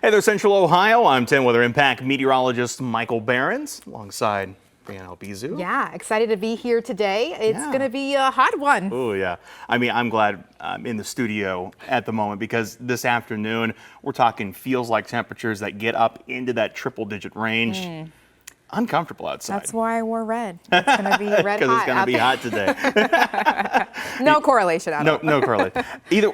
Hey there, Central Ohio. I'm 10 Weather Impact meteorologist Michael Behrens alongside Breana Albizu. Yeah, excited to be here today. It's going to be a hot one. Oh, yeah. I mean, I'm glad I'm in the studio at the moment because this afternoon we're talking feels like temperatures that get up into that triple-digit range. Uncomfortable outside. That's why I wore red. It's going to be red hot. Because it's going to be hot today. No correlation at all. No correlation.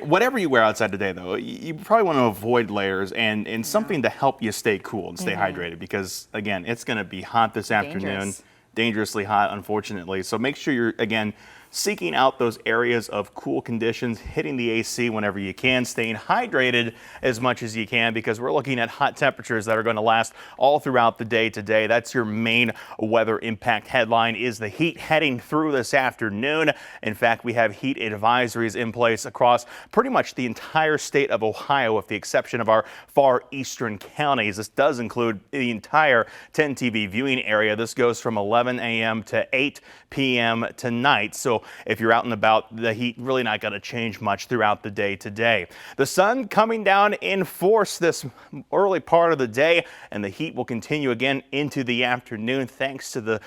Whatever you wear outside today, though, you probably want to avoid layers and something to help you stay cool and stay hydrated because, again, it's going to be hot this afternoon. Dangerously hot, unfortunately. So make sure you're, again, seeking out those areas of cool conditions, hitting the AC whenever you can, staying hydrated as much as you can because we're looking at hot temperatures that are going to last all throughout the day today. That's your main weather impact headline is the heat heading through this afternoon. In fact, we have heat advisories in place across pretty much the entire state of Ohio with the exception of our far eastern counties. This does include the entire 10 TV viewing area. This goes from 11 a.m. to 8 p.m. tonight. So if you're out and about, the heat really not going to change much throughout the day today. The sun coming down in force this early part of the day, and the heat will continue again into the afternoon thanks to the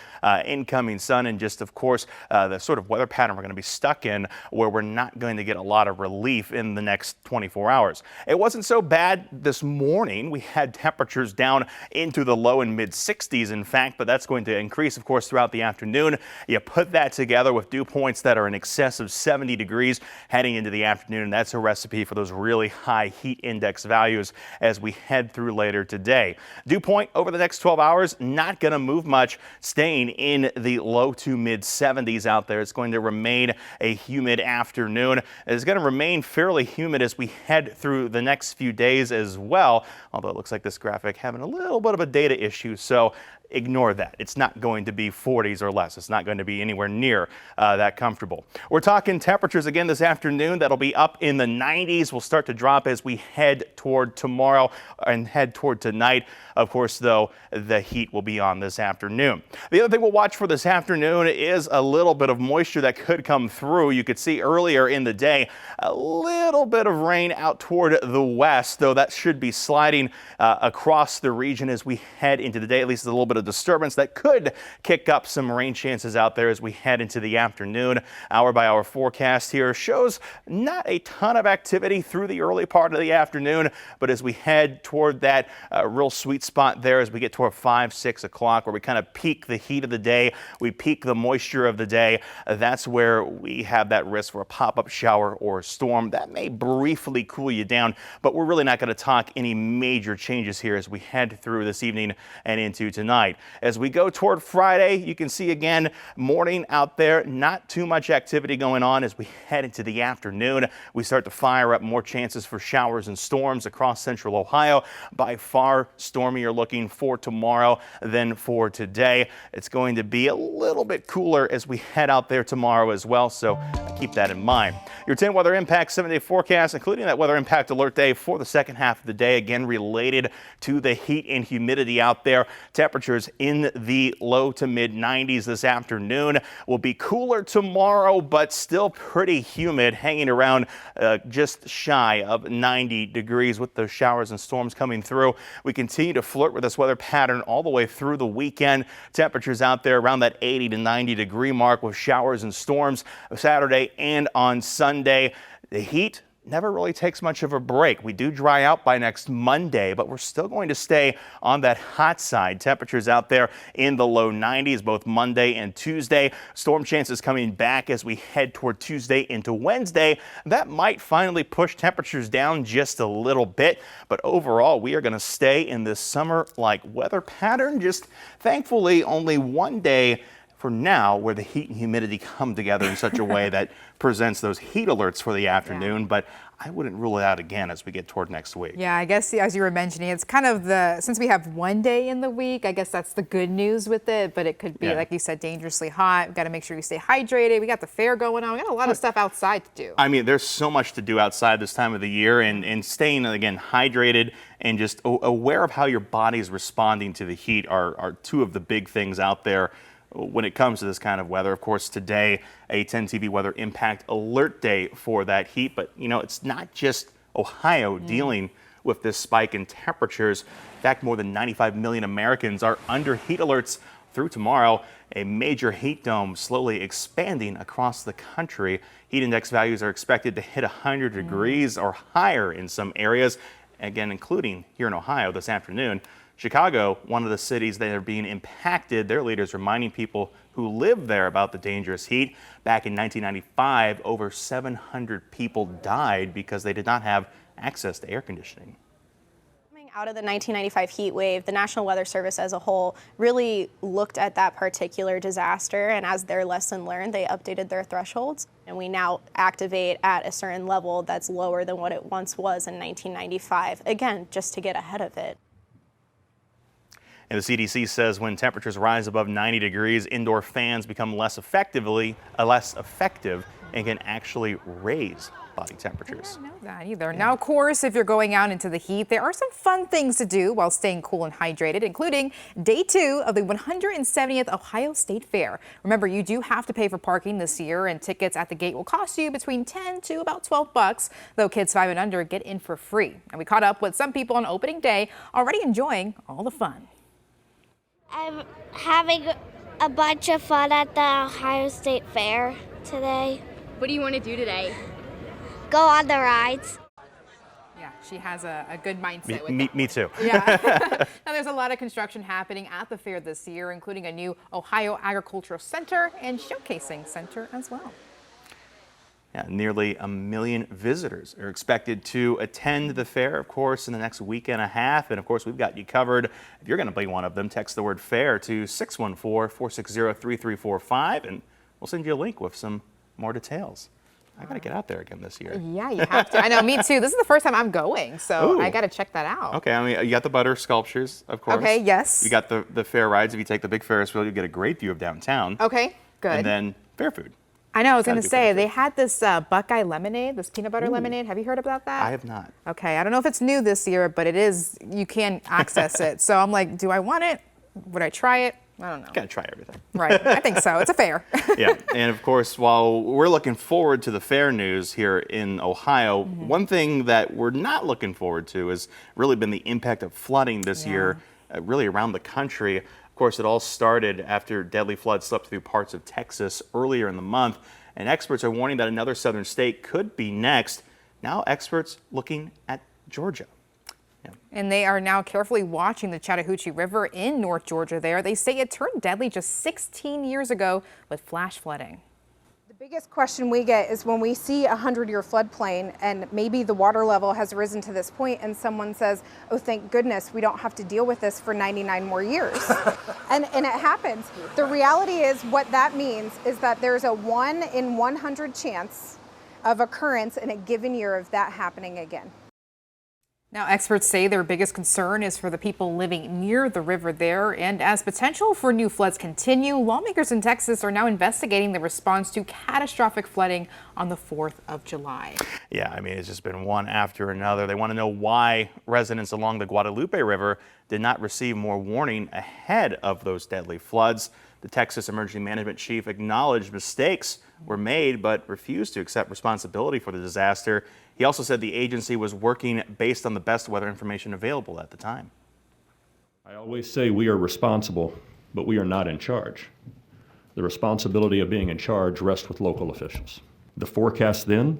incoming sun and just, of course, the sort of weather pattern we're going to be stuck in where we're not going to get a lot of relief in the next 24 hours. It wasn't so bad this morning. We had temperatures down into the low and mid 60s, in fact, but that's going to increase, of course, throughout the afternoon. You put that together with dew points that are in excess of 70 degrees heading into the afternoon, and that's a recipe for those really high heat index values as we head through later today. Dew point over the next 12 hours, not going to move much, staying in the low to mid 70s out there. It's going to remain a humid afternoon. It's going to remain fairly humid as we head through the next few days as well, although it looks like this graphic having a little bit of a data issue, so ignore that. It's not going to be 40s or less. It's not going to be anywhere near that comfortable. We're talking temperatures again this afternoon that'll be up in the 90s. Will start to drop as we head toward tomorrow and head toward tonight. Of course, though, the heat will be on this afternoon. The other thing we'll watch for this afternoon is a little bit of moisture that could come through. You could see earlier in the day a little bit of rain out toward the west, though that should be sliding across the region as we head into the day. At least a little bit of disturbance that could kick up some rain chances out there as we head into the afternoon. Hour by hour forecast here shows not a ton of activity through the early part of the afternoon, but as we head toward that real sweet spot there as we get toward 5, 6 o'clock where we kind of peak the heat of the day, we peak the moisture of the day, that's where we have that risk for a pop-up shower or a storm that may briefly cool you down, but we're really not going to talk any major changes here as we head through this evening and into tonight. As we go toward Friday, you can see again morning out there, not too much activity going on. As we head into the afternoon, we start to fire up more chances for showers and storms across central Ohio. By far stormier looking for tomorrow than for today. It's going to be a little bit cooler as we head out there tomorrow as well, so keep that in mind. Your 10 weather impact 7-day forecast, including that weather impact alert day for the second half of the day, again related to the heat and humidity out there. Temperatures in the low to mid 90s this afternoon. Will be cooler tomorrow, but still pretty humid, hanging around just shy of 90 degrees with those showers and storms coming through. We continue to flirt with this weather pattern all the way through the weekend. Temperatures out there around that 80 to 90 degree mark with showers and storms Saturday and on Sunday. The heat never really takes much of a break. We do dry out by next Monday, but we're still going to stay on that hot side. Temperatures out there in the low 90s both Monday and Tuesday. Storm chances coming back as we head toward Tuesday into Wednesday. That might finally push temperatures down just a little bit, but overall we are going to stay in this summer-like weather pattern. Just thankfully only one day for now where the heat and humidity come together in such a way that presents those heat alerts for the afternoon, but I wouldn't rule it out again as we get toward next week. Yeah, I guess as you were mentioning, it's kind of since we have one day in the week, I guess that's the good news with it, but it could be, like you said, dangerously hot. We've got to make sure we stay hydrated. We got the fair going on. We got a lot of stuff outside to do. I mean, there's so much to do outside this time of the year, and staying, again, hydrated and just aware of how your body is responding to the heat are two of the big things out there when it comes to this kind of weather. Of course, today, a 10 TV weather impact alert day for that heat, but you know, it's not just Ohio dealing with this spike in temperatures. In fact, more than 95 million Americans are under heat alerts through tomorrow. A major heat dome slowly expanding across the country. Heat index values are expected to hit 100 degrees or higher in some areas, again, including here in Ohio this afternoon. Chicago, one of the cities that are being impacted, their leaders reminding people who live there about the dangerous heat. Back in 1995, over 700 people died because they did not have access to air conditioning. Coming out of the 1995 heat wave, the National Weather Service as a whole really looked at that particular disaster, and as their lesson learned, they updated their thresholds, and we now activate at a certain level that's lower than what it once was in 1995, again, just to get ahead of it. And the CDC says when temperatures rise above 90 degrees, indoor fans become less effective and can actually raise body temperatures. I didn't know that either. Now, of course, if you're going out into the heat, there are some fun things to do while staying cool and hydrated, including day 2 of the 170th Ohio State Fair. Remember, you do have to pay for parking this year, and tickets at the gate will cost you between $10 to about $12, though kids 5 and under get in for free. And we caught up with some people on opening day already enjoying all the fun. I'm having a bunch of fun at the Ohio State Fair today. What do you want to do today? Go on the rides. Yeah, she has a good mindset with that. Me too. Yeah. Now, there's a lot of construction happening at the fair this year, including a new Ohio Agricultural Center and Showcasing Center as well. Yeah, nearly 1 million visitors are expected to attend the fair, of course, in the next week and a half. And of course, we've got you covered. If you're going to be one of them, text the word FAIR to 614-460-3345, and we'll send you a link with some more details. I got to get out there again this year. Yeah, you have to. I know, me too. This is the first time I'm going, so Ooh. I got to check that out. Okay, I mean, you got the butter sculptures, of course. Okay, yes. You got the fair rides. If you take the big Ferris wheel, you get a great view of downtown. Okay, good. And then fair food. I know, I was going to Gotta do say, fair they food. had this Buckeye lemonade, this peanut butter lemonade. Have you heard about that? I have not. Okay, I don't know if it's new this year, but it is, you can access it. So I'm like, do I want it? Would I try it? I don't know. Got to try everything. Right, I think so. It's a fair. Yeah, and of course, while we're looking forward to the fair news here in Ohio, one thing that we're not looking forward to has really been the impact of flooding this year, really around the country. Of course, it all started after deadly floods swept through parts of Texas earlier in the month, and experts are warning that another southern state could be next. Now experts looking at Georgia. And they are now carefully watching the Chattahoochee River in North Georgia there. They say it turned deadly just 16 years ago with flash flooding. The biggest question we get is when we see a 100-year floodplain and maybe the water level has risen to this point and someone says, oh, thank goodness we don't have to deal with this for 99 more years. and it happens. The reality is what that means is that there's a 1 in 100 chance of occurrence in a given year of that happening again. Now, experts say their biggest concern is for the people living near the river there. And as potential for new floods continue, lawmakers in Texas are now investigating the response to catastrophic flooding on the 4th of July. Yeah, I mean, it's just been one after another. They want to know why residents along the Guadalupe River did not receive more warning ahead of those deadly floods. The Texas Emergency Management Chief acknowledged mistakes were made, but refused to accept responsibility for the disaster. He also said the agency was working based on the best weather information available at the time. I always say we are responsible, but we are not in charge. The responsibility of being in charge rests with local officials. The forecast then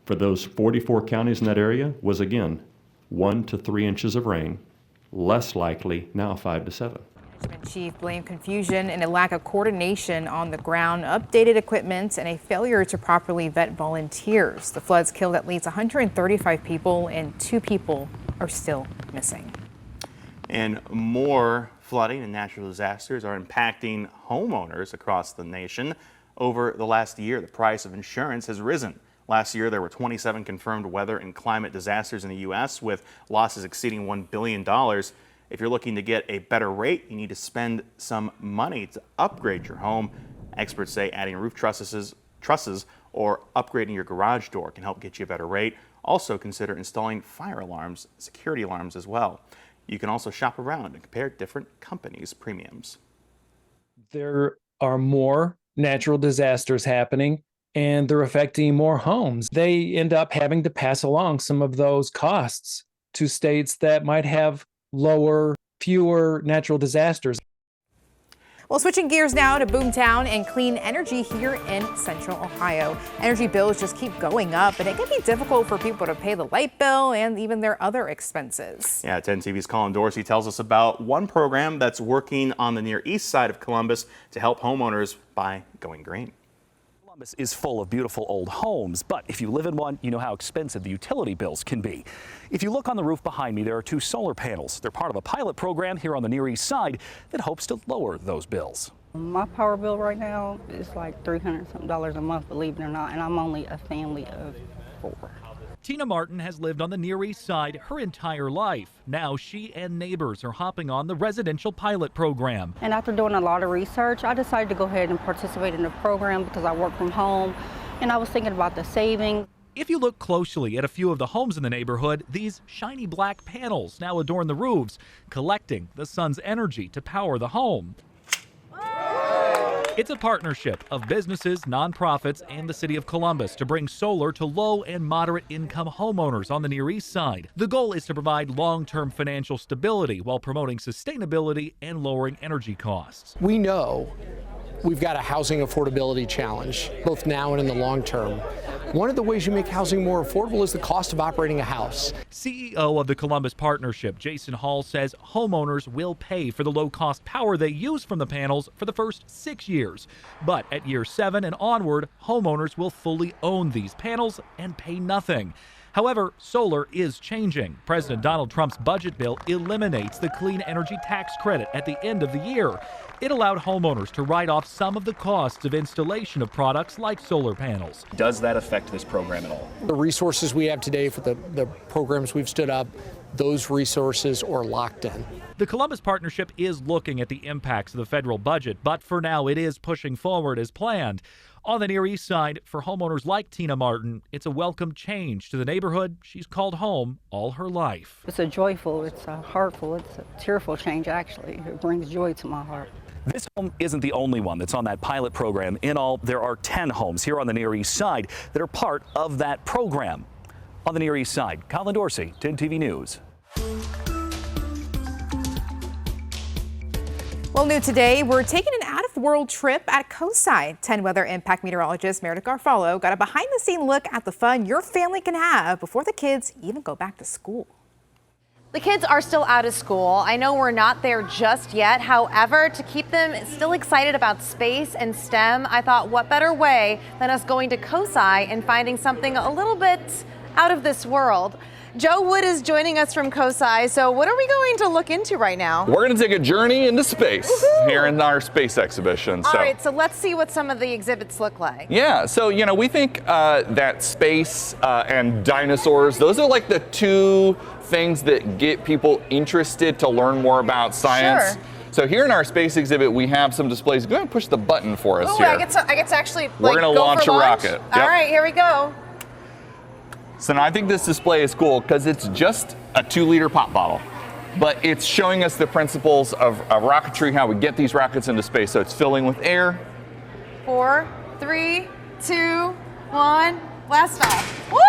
for those 44 counties in that area was again 1 to 3 inches of rain, less likely now 5 to 7. Management chief blamed confusion and a lack of coordination on the ground, updated equipment, and a failure to properly vet volunteers. The floods killed at least 135 people, and 2 people are still missing. And more flooding and natural disasters are impacting homeowners across the nation. Over the last year, the price of insurance has risen. Last year, there were 27 confirmed weather and climate disasters in the U.S., with losses exceeding $1 billion. If you're looking to get a better rate, you need to spend some money to upgrade your home. Experts say adding roof trusses or upgrading your garage door can help get you a better rate. Also consider installing fire alarms, security alarms as well. You can also shop around and compare different companies' premiums. There are more natural disasters happening, and they're affecting more homes. They end up having to pass along some of those costs to states that might have fewer natural disasters. Well, switching gears now to boomtown and clean energy here in Central Ohio. Energy bills just keep going up, and it can be difficult for people to pay the light bill and even their other expenses. Yeah, 10 TV's Colin Dorsey tells us about one program that's working on the Near East side of Columbus to help homeowners by going green. Columbus is full of beautiful old homes, but if you live in one, you know how expensive the utility bills can be. If you look on the roof behind me, there are 2 solar panels. They're part of a pilot program here on the Near East Side that hopes to lower those bills. My power bill right now is like $300-something a month, believe it or not, and I'm only a family of 4. Tina Martin has lived on the Near East Side her entire life. Now she and neighbors are hopping on the residential pilot program. And after doing a lot of research, I decided to go ahead and participate in the program because I work from home, and I was thinking about the savings. If you look closely at a few of the homes in the neighborhood, these shiny black panels now adorn the roofs, collecting the sun's energy to power the home. It's a partnership of businesses, nonprofits, and the city of Columbus to bring solar to low and moderate income homeowners on the Near East Side. The goal is to provide long-term financial stability while promoting sustainability and lowering energy costs. We know we've got a housing affordability challenge, both now and in the long term. One of the ways you make housing more affordable is the cost of operating a house. CEO of the Columbus Partnership, Jason Hall, says homeowners will pay for the low-cost power they use from the panels for the first 6 years. But at year 7 and onward, homeowners will fully own these panels and pay nothing. However, solar is changing. President Donald Trump's budget bill eliminates the clean energy tax credit at the end of the year. It allowed homeowners to write off some of the costs of installation of products like solar panels. Does that affect this program at all? The resources we have today for the programs we've stood up, those resources are locked in. The Columbus Partnership is looking at the impacts of the federal budget, but for now it is pushing forward as planned. On the Near East Side, for homeowners like Tina Martin, it's a welcome change to the neighborhood she's called home all her life. It's a joyful, it's a heartful, it's a tearful change, actually. It brings joy to my heart. This home isn't the only one that's on that pilot program. In all, there are 10 homes here on the Near East Side that are part of that program. On the Near East Side, Colin Dorsey, 10 TV News. Well, new today, we're taking an out-of-world trip at COSI. 10 weather impact meteorologist Meredith Garfalo got a behind-the-scene look at the fun your family can have before the kids even go back to school. The kids are still out of school. I know we're not there just yet. However, to keep them still excited about space and STEM, I thought what better way than us going to COSI and finding something a little bit out of this world. Joe Wood is joining us from COSI. So what are we going to look into right now? We're going to take a journey into space here in our space exhibition. All right, so let's see what some of the exhibits look like. Yeah, so, you know, we think that space and dinosaurs, those are like the 2 things that get people interested to learn more about science. Sure. So here in our space exhibit, we have some displays. Go ahead and push the button for us Ooh, here. I get to actually We're going to launch a rocket. All right, here we go. So now I think this display is cool because it's just a 2-liter pop bottle, but it's showing us the principles of rocketry, how we get these rockets into space. So it's filling with air. 4, 3, 2, 1, blast off. Woo!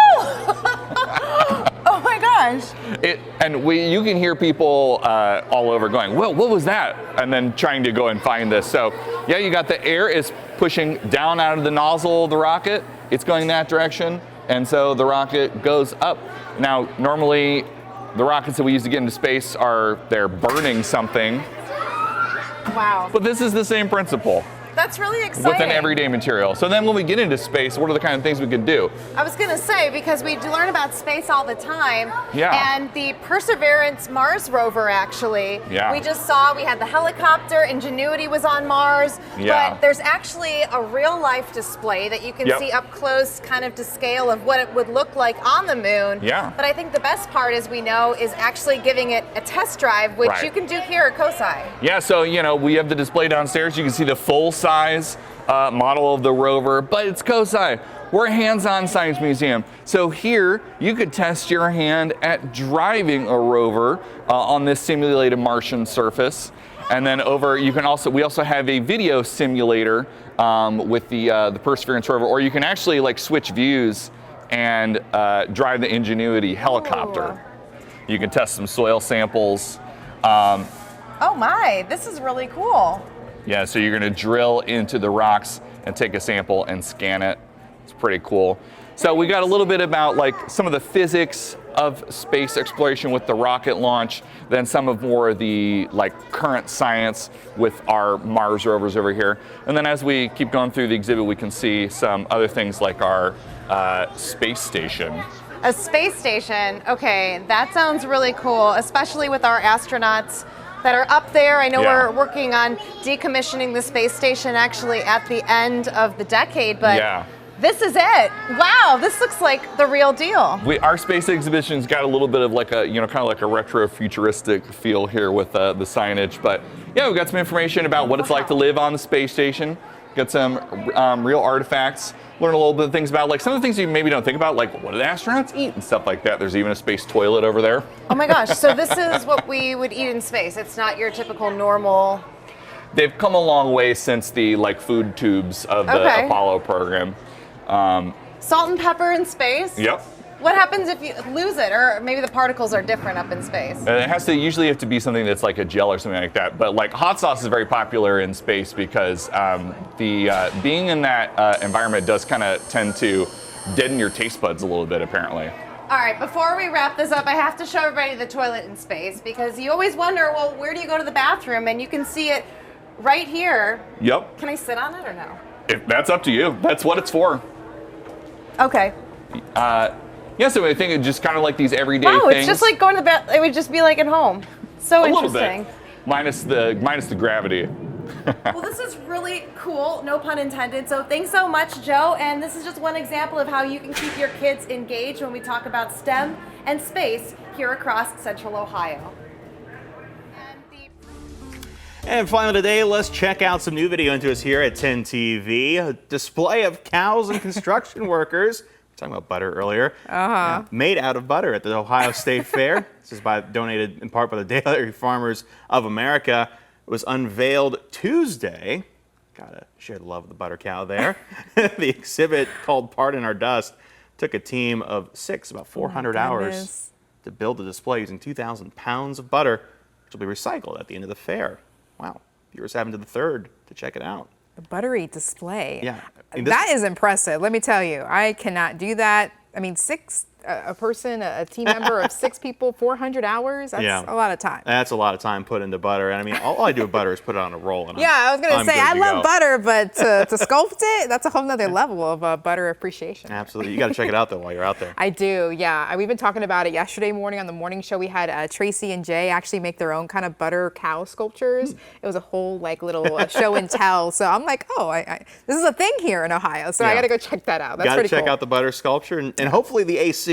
Oh my gosh. You can hear people all over going, well, what was that? And then trying to go and find this. So yeah, you got the air is pushing down out of the nozzle of the rocket. It's going that direction. And so the rocket goes up. Now, normally the rockets that we use to get into space they're burning something. Wow. But this is the same principle. That's really exciting. With an everyday material. So then when we get into space, what are the kind of things we can do? I was going to say, because we learn about space all the time. Yeah. And the Perseverance Mars rover, actually. Yeah. We just saw, we had the helicopter, Ingenuity was on Mars. Yeah. But there's actually a real life display that you can see up close, kind of to scale of what it would look like on the moon. Yeah. But I think the best part, as we know, is actually giving it a test drive, which you can do here at COSI. Yeah, so, you know, we have the display downstairs. You can see the full-size model of the rover, but it's COSI. We're a hands-on science museum. So here, you could test your hand at driving a rover on this simulated Martian surface. And then we also have a video simulator with the Perseverance rover, or you can actually like switch views and drive the Ingenuity helicopter. You can test some soil samples. Oh my, this is really cool. Yeah, so you're gonna drill into the rocks and take a sample and scan it. It's pretty cool. So we got a little bit about like some of the physics of space exploration with the rocket launch, then some of more of the like current science with our Mars rovers over here. And then as we keep going through the exhibit, we can see some other things like our space station. A space station, okay, that sounds really cool, especially with our astronauts that are up there. I know we're working on decommissioning the space station actually at the end of the decade, but this is it. Wow, this looks like the real deal. Our space exhibition's got a little bit of like a, kind of like a retro futuristic feel here with the signage, but yeah, we've got some information about what it's like to live on the space station. Got some real artifacts. Learn a little bit of things about like some of the things you maybe don't think about, like what do the astronauts eat and stuff like that. There's even a space toilet over there. Oh my gosh, so this is what we would eat in space. It's not your typical normal. They've come a long way since the like food tubes of the Apollo program. Salt and pepper in space? Yep. What happens if you lose it, or maybe the particles are different up in space? It usually have to be something that's like a gel or something like that. But like hot sauce is very popular in space because being in that environment does kind of tend to deaden your taste buds a little bit, apparently. All right, before we wrap this up, I have to show everybody the toilet in space because you always wonder, well, where do you go to the bathroom? And you can see it right here. Yep. Can I sit on it or no? That's up to you. That's what it's for. Okay. Yeah, so I think it's just kind of like these everyday things. things. It's just like going to the bath. It would just be like at home. So interesting. Minus the gravity. Well, this is really cool, no pun intended. So thanks so much, Joe. And this is just one example of how you can keep your kids engaged when we talk about STEM and space here across Central Ohio. And finally today, let's check out some new video into us here at 10 TV. A display of cows and construction workers. Talking about butter earlier. Made out of butter at the Ohio State Fair. This is donated in part by the Dairy Farmers of America. It was unveiled Tuesday. Gotta share the love of the butter cow there. The exhibit called Part in Our Dust took a team of 6, about 400 hours to build the display using 2,000 pounds of butter, which will be recycled at the end of the fair. Wow, viewers have until the 3rd to check it out. The buttery display. Yeah. That is impressive. Let me tell you, I cannot do that. I mean, a team member of 6 people, 400 hours, that's a lot of time. That's a lot of time put into butter. And I mean, all I do with butter is put it on a roll. And I was going to say, I love butter, but to sculpt it, that's a whole nother level of butter appreciation. Absolutely. You got to check it out, though, while you're out there. I do, yeah. We've been talking about it yesterday morning on the morning show. We had Tracy and Jay actually make their own kind of butter cow sculptures. It was a whole like little show and tell. So I'm like, this is a thing here in Ohio. So I got to go check that out. That's pretty cool. Got to check out the butter sculpture. And hopefully the AC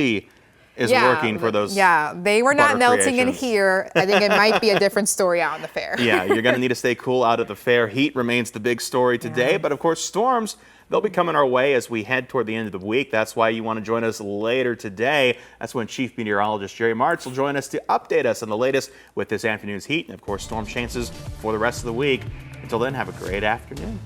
is working for those. Yeah, they were not melting in here. I think it might be a different story out in the fair. Yeah, you're going to need to stay cool out at the fair. Heat remains the big story today, but of course storms, they'll be coming our way as we head toward the end of the week. That's why you want to join us later today. That's when Chief Meteorologist Jerry Martz will join us to update us on the latest with this afternoon's heat and of course storm chances for the rest of the week. Until then, have a great afternoon.